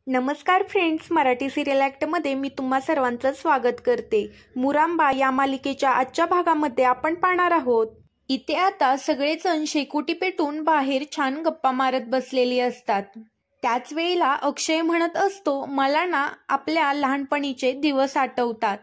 नमस्कार friends, Marathi serial ॲक्टमध्ये मी तुम्हा सर्वांचं स्वागत करते। मुरांबा या मालिकेच्या आजच्या भागामध्ये आपण पाहणार आहोत। इथे आता सगळेजण शेकोटी पेटून बाहेर छान गप्पा मारत बसलेली असतात। त्याच वेळेला अक्षय म्हणत असतो, मला ना आपल्या लहानपणीचे दिवस आठवतात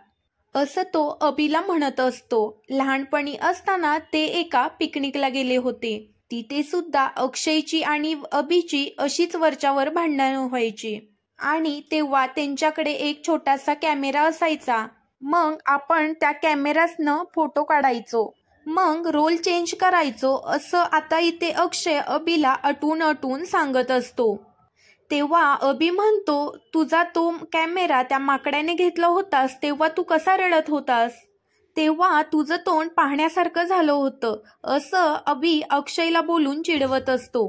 असं तो अभिला म्हणत असतो। लहानपणी असताना ते एका पिकनिकला गेले होते। तिथे सुद्धा अक्षयची आणि अभिची अशीच वरच्यावर भांडणं व्हायची आणि तेव्हा त्यांच्याकडे एक छोटासा कॅमेरा असायचा। मग आपण त्या कॅमेरासनं फोटो काढायचो, मग रोल चेंज करायचो असं आता इथे अक्षय अभिला आठवून सांगत असतो। तेव्हा अभि म्हणतो, तुझा तो कॅमेरा त्या माकड्याने घेतला होतास तेव्हा तू कसा रडत होतास, तेव्हा तुझं तोंड पाहण्यासारखं झालं होतं असं अभि अक्षयला बोलून चिडवत असतो।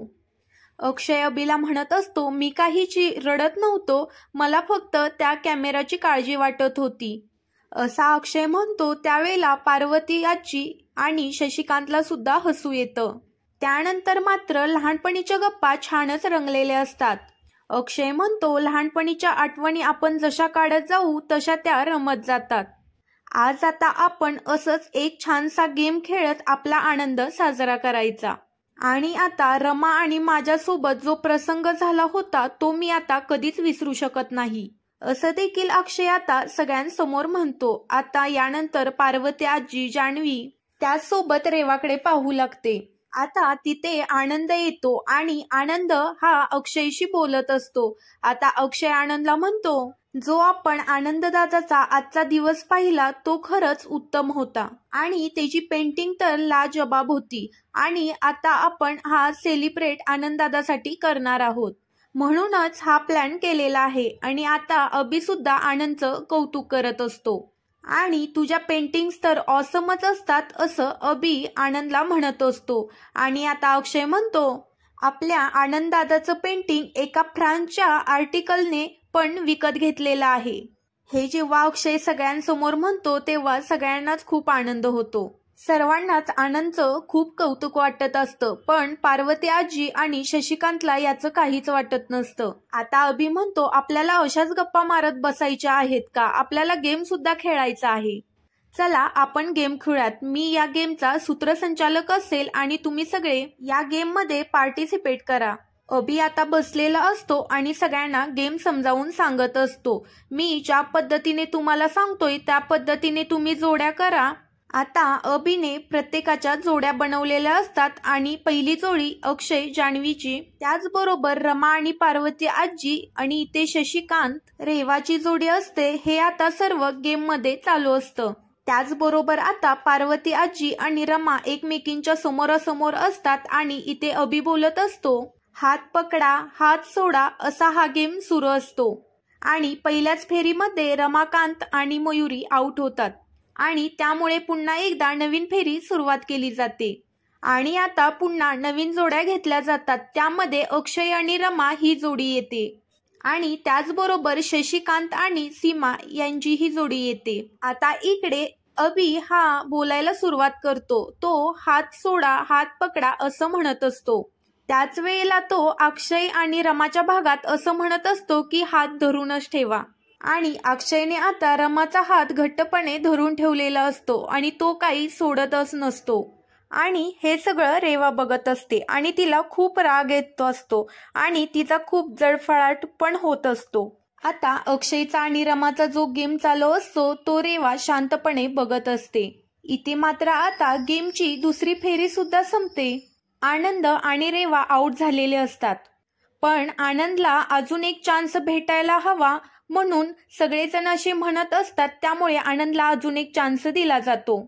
अक्षय अभिला म्हणत असतो, मी काहीची रडत नव्हतो, मला फक्त त्या कॅमेराची काळजी वाटत होती असा अक्षय म्हणतो। त्यावेळेला पार्वती आजी आणि शशिकांतला सुद्धा हसू येतं। त्यानंतर मात्र लहानपणीच्या गप्पा छानच रंगलेल्या असतात। अक्षय म्हणतो, लहानपणीच्या आठवणी आपण जशा काढत जाऊ तशा त्या रमत जातात। आज आता आपण असंच एक छानसा गेम खेळत आपला आनंद साजरा करायचा। आणि आता रमा आणि माझ्यासोबत जो प्रसंग झाला होता तो मी आता कधीच विसरू शकत नाही असं देखील अक्षय आता सगळ्यांसमोर म्हणतो। आता यानंतर पार्वती आजी, जान्हवी त्यासोबत रेवाकडे पाहू लागते। आता तिथे आनंद येतो आणि आनंद हा अक्षयशी बोलत असतो। आता अक्षय आनंदला म्हणतो, जो आपण आनंद दादाचा आजचा दिवस पाहिला तो खरंच उत्तम होता आणि त्याची पेंटिंग तर लाजवाब होती आणि आता आपण हा सेलिब्रेट आनंद दादासाठी करणार आहोत, म्हणूनच हा प्लॅन केलेला आहे। आणि आता अभि सुद्धा आनंदचं कौतुक करत असतो आणि तुझ्या पेंटिंग्स तर ऑसमच असतात असं अभि आनंदला म्हणत असतो। आणि आता अक्षय म्हणतो, आपल्या आनंद दादाचं पेंटिंग एका फ्रान्सच्या आर्टिकलने पण विकत घेतलेला आहे। हे जेव्हा अक्षय सगळ्यांसमोर म्हणतो तेव्हा सगळ्यांनाच खूप आनंद होतो। सर्वांनाच आनंदचं खूप कौतुक वाटत असतं, पण पार्वती आजी आणि शशिकांतला याचं काहीच वाटत नसतं। आता अभि म्हणतो, आपल्याला अशाच गप्पा मारत बसायच्या आहेत का, आपल्याला गेम सुद्धा खेळायचा आहे, चला आपण गेम खेळूयात। मी या गेमचा सूत्रसंचालक असेल आणि तुम्ही सगळे या गेम मध्ये पार्टिसिपेट करा। अभि आता बसलेला असतो आणि सगळ्यांना गेम समजावून सांगत असतो। मी ज्या पद्धतीने तुम्हाला सांगतोय त्या पद्धतीने तुम्ही जोड्या करा। आता अभिने प्रत्येकाच्या जोड्या बनवलेल्या असतात आणि पहिली जोडी अक्षय जान्हवीची, त्याचबरोबर रमा आणि पार्वती आजी आणि इथे शशिकांत रेवाची जोडी असते। हे आता सर्व गेम मध्ये चालू असतं। त्याचबरोबर आता पार्वती आजी आणि रमा एकमेकींच्या समोरासमोर असतात आणि इथे अभि बोलत असतो, हात पकडा हात सोडा असा हा गेम सुरू असतो। आणि पहिल्याच फेरीमध्ये रमाकांत आणि मयुरी आउट होतात आणि त्यामुळे पुन्हा एकदा नवीन फेरी सुरुवात केली जाते आणि आता पुन्हा नवीन जोड्या घेतल्या जातात। त्यामध्ये अक्षय आणि रमा ही जोडी येते आणि त्याचबरोबर शशिकांत आणि सीमा यांची ही जोडी येते। आता इकडे अभि हा बोलायला सुरुवात करतो, तो हात सोडा हात पकडा असं म्हणत असतो। त्याच वेळेला तो अक्षय आणि रमाच्या भागात असं म्हणत असतो की हात धरूनच ठेवा आणि अक्षयने आता रमाचा हात घट्टपणे धरून ठेवलेला असतो आणि तो काही सोडतच नसतो। आणि हे सगळं रेवा बघत असते आणि तिला खूप राग येत असतो आणि तिचा खूप जळफळाट पण होत असतो। आता अक्षयचा आणि रमाचा जो गेम चालू असतो तो रेवा शांतपणे बघत असते। इथे मात्र आता गेमची दुसरी फेरी सुद्धा संपते। आनंद आणि रेवा आउट झालेले असतात, पण आनंदला अजून एक चान्स भेटायला हवा म्हणून सगळेजण असे म्हणत असतात, त्यामुळे आनंदला अजून एक चान्स दिला जातो।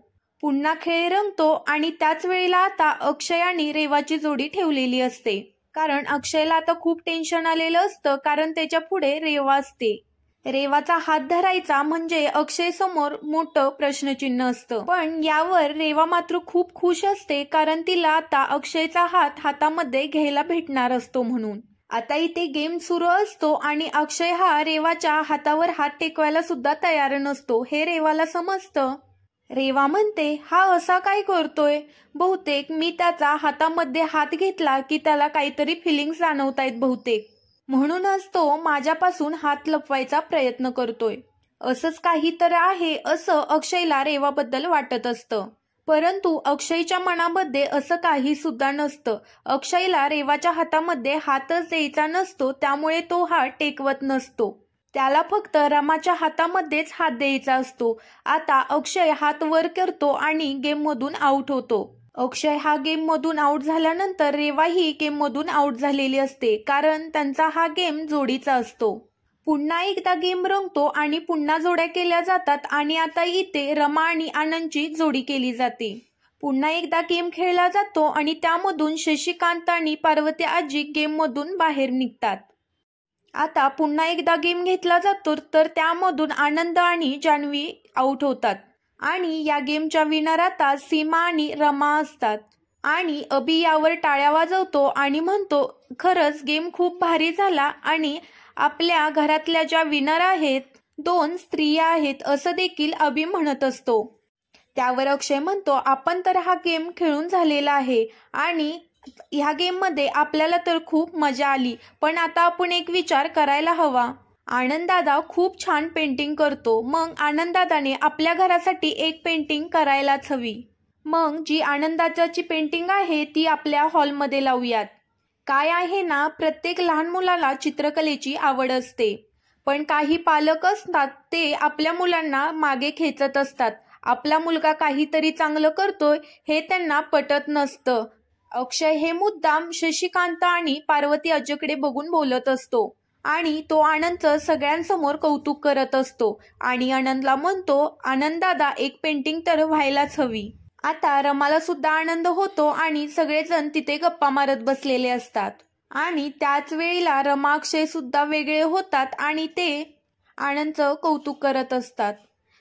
पुन्हा खेळ रंगतो आणि त्याच वेळेला आता अक्षय आणि रेवाची जोडी ठेवलेली असते, कारण अक्षयला आता खूप टेन्शन आलेलं असतं, कारण त्याच्या पुढे रेवा असते। रेवाचा हात धरायचा म्हणजे अक्षय समोर मोठं प्रश्नचिन्ह असतं, पण यावर रेवा मात्र खूप खुश असते, कारण तिला आता अक्षयचा हात हातामध्ये घ्यायला भेटणार असतो म्हणून। आता इथे गेम सुरू असतो आणि अक्षय हा रेवाच्या हातावर हात टेकवायला सुद्धा तयार नसतो। हे रेवाला समजतं। रेवा म्हणते, हा असा काय करतोय, बहुतेक मी त्याचा हातामध्ये हात घेतला की त्याला काहीतरी फिलिंग्स जाणवतायत बहुतेक। म्हणूनच तो माझ्यापासून हात लपवायचा प्रयत्न करतोय. असंच काही तर आहे असं अक्षयला रेवाबद्दल वाटत असतं. परंतु अक्षयच्या मनामध्ये असं काही सुद्धा नसतं. अक्षयला रेवाच्या हातामध्ये हातच द्यायचा नसतो, त्यामुळे तो हात टेकवत नसतो. त्याला फक्त रमाच्या हातामध्येच हात द्यायचा असतो. आता अक्षय हात वर करतो आणि गेममधून आउट होतो. अक्षय हा गेममधून आउट झाल्यानंतर रेवा ही गेममधून आउट झालेली असते, कारण त्यांचा हा गेम जोडीचा असतो. पुन्हा एकदा गेम रंगतो आणि पुन्हा जोड्या केल्या जातात आणि आता इथे रमा आणि आनंदची जोडी केली जाते. पुन्हा एकदा गेम खेळला जातो आणि त्यामधून शशिकांत आणि पार्वती आजी गेममधून बाहेर निघतात. आता पुन्हा एकदा गेम घेतला जातो, तर त्यामधून आनंद आणि जान्हवी आउट होतात आणि या गेमच्या विनर आता सीमा आणि रमा असतात. आणि अभि यावर टाळ्या वाजवतो आणि म्हणतो, खरंच गेम खूप भारी झाला आणि आपल्या घरातल्या ज्या विनर आहेत 2 स्त्रिया आहेत असं देखील अभि म्हणत असतो. त्यावर अक्षय म्हणतो, आपण तर हा गेम खेळून झालेला आहे आणि ह्या गेममध्ये आपल्याला तर खूप मजा आली, पण आता आपण एक विचार करायला हवा. आनंददादा खूप छान पेंटिंग करतो, मग आनंददादाने आपल्या घरासाठी एक पेंटिंग करायलाच हवी. मग जी आनंदाची पेंटिंग आहे ती आपल्या हॉलमध्ये लावूयात. काय आहे ना, प्रत्येक लहान मुलाला चित्रकलेची आवड असते, पण काही पालक असतात ते आपल्या मुलांना मागे खेचत असतात. आपला मुलगा काहीतरी चांगलं करतोय हे त्यांना पटत नसतं. अक्षय हे मुद्दाम शशिकांत आणि पार्वती आजीकडे बघून बोलत असतो आणि तो आनंदचं सगळ्यांसमोर कौतुक करत असतो आणि आनंदला म्हणतो, आनंददादा एक पेंटिंग तर व्हायलाच हवी. आता रमाला सुद्धा आनंद होतो आणि सगळेजण तिथे गप्पा मारत बसलेले असतात आणि त्याच वेळेला रमा अक्षय सुद्धा वेगळे होतात आणि ते आनंदचं कौतुक करत असतात.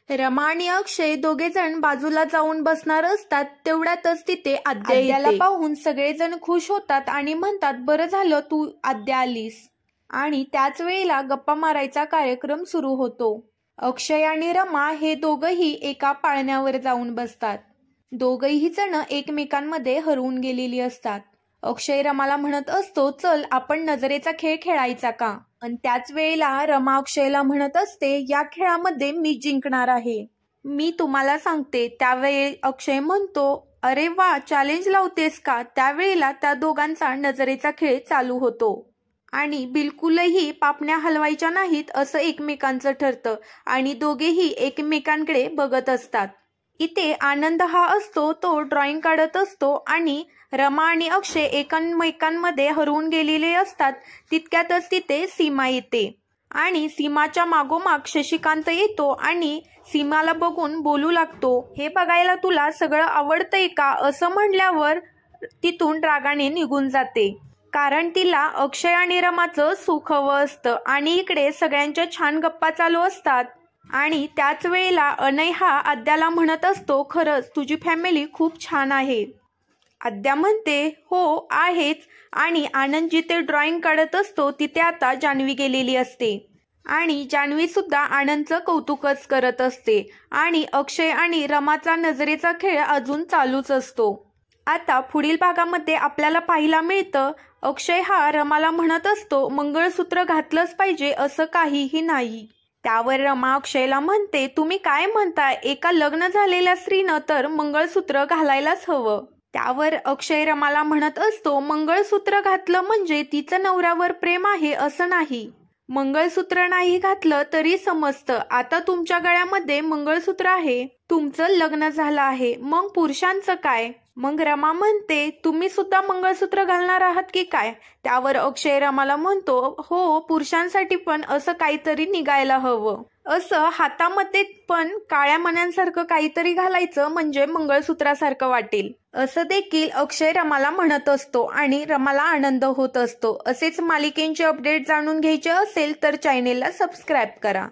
रमा आणि अक्षय दोघेजण बाजूला जाऊन बसणार असतात, तेवढ्यातच तिथे आद्याला पाहून सगळेजण खुश होतात आणि म्हणतात, बरं झालं तू आद्या आलीस. आणि त्याच वेळेला गप्पा मारायचा कार्यक्रम सुरू होतो. अक्षय आणि रमा हे दोघंही एका पाळण्यावर जाऊन बसतात. दोघही जण एकमेकांमध्ये हरवून गेलेली असतात. अक्षय रमाला म्हणत असतो, चल आपण नजरेचा खेळ खेळायचा का? आणि त्याच वेळेला रमा अक्षयला म्हणत असते, या खेळामध्ये मी जिंकणार आहे, मी तुम्हाला सांगते. त्यावेळी अक्षय म्हणतो, अरे वा, चॅलेंज लावतेस का? त्यावेळेला त्या दोघांचा नजरेचा खेळ चालू होतो आणि बिलकुलही पापण्या हलवायच्या नाहीत असं एकमेकांचं ठरतं आणि दोघेही एकमेकांकडे बघत असतात. इथे आनंद हा असतो तो ड्रॉइंग काढत असतो आणि रमा आणि अक्षय एकमेकांमध्ये हरवून गेलेले असतात. तितक्यातच तिथे सीमा येते आणि सीमाच्या मागोमाग शशिकांत येतो आणि सीमाला बघून बोलू लागतो, हे बघायला तुला सगळं आवडतंय का? असं म्हणल्यावर तिथून रागाने निघून जाते, कारण तिला अक्षय आणि रमाचं सुख हवं असतं आणि इकडे सगळ्यांच्या छान गप्पा चालू असतात. आणि त्याच वेळेला अनय हा आद्याला म्हणत असतो, खरंच तुझी फॅमिली खूप छान आहे. आद्या म्हणते, हो आहेच. आणि आनंद जिथे ड्रॉइंग काढत असतो तिथे आता जान्हवी गेलेली असते आणि जान्हवी सुद्धा आनंदचं कौतुकच करत असते आणि अक्षय आणि रमाचा नजरेचा खेळ अजून चालूच असतो. आता पुढील भागामध्ये आपल्याला पाहायला मिळतं, अक्षय हा रमाला म्हणत असतो, मंगळसूत्र घातलंच पाहिजे असं काहीही नाही. त्यावर रमा अक्षयला म्हणते, तुम्ही काय म्हणताय? एका लग्न झालेल्या स्त्रीनं तर मंगळसूत्र घालायलाच हवं. त्यावर अक्षय रमाला म्हणत असतो, मंगळसूत्र घातलं म्हणजे तिचं नवऱ्यावर प्रेम आहे असं नाही. मंगळसूत्र नाही घातलं तरी समजतं. आता तुमच्या गळ्यामध्ये मंगळसूत्र आहे, तुमचं लग्न झालं आहे, मग पुरुषांचं काय? मग रमा म्हणते, तुम्ही सुद्धा मंगळसूत्र घालणार आहात की काय? त्यावर अक्षय रमाला म्हणतो, हो, पुरुषांसाठी पण असं काहीतरी निघायला हवं. असं हातामध्ये पण काळ्या मण्यांसारखं काहीतरी घालायचं म्हणजे मंगळसूत्रासारखं वाटेल, असं देखील अक्षय रमाला म्हणत असतो आणि रमाला आनंद होत असतो. असेच मालिकेंचे अपडेट जाणून घ्यायचे असेल तर चॅनेलला सबस्क्राईब करा.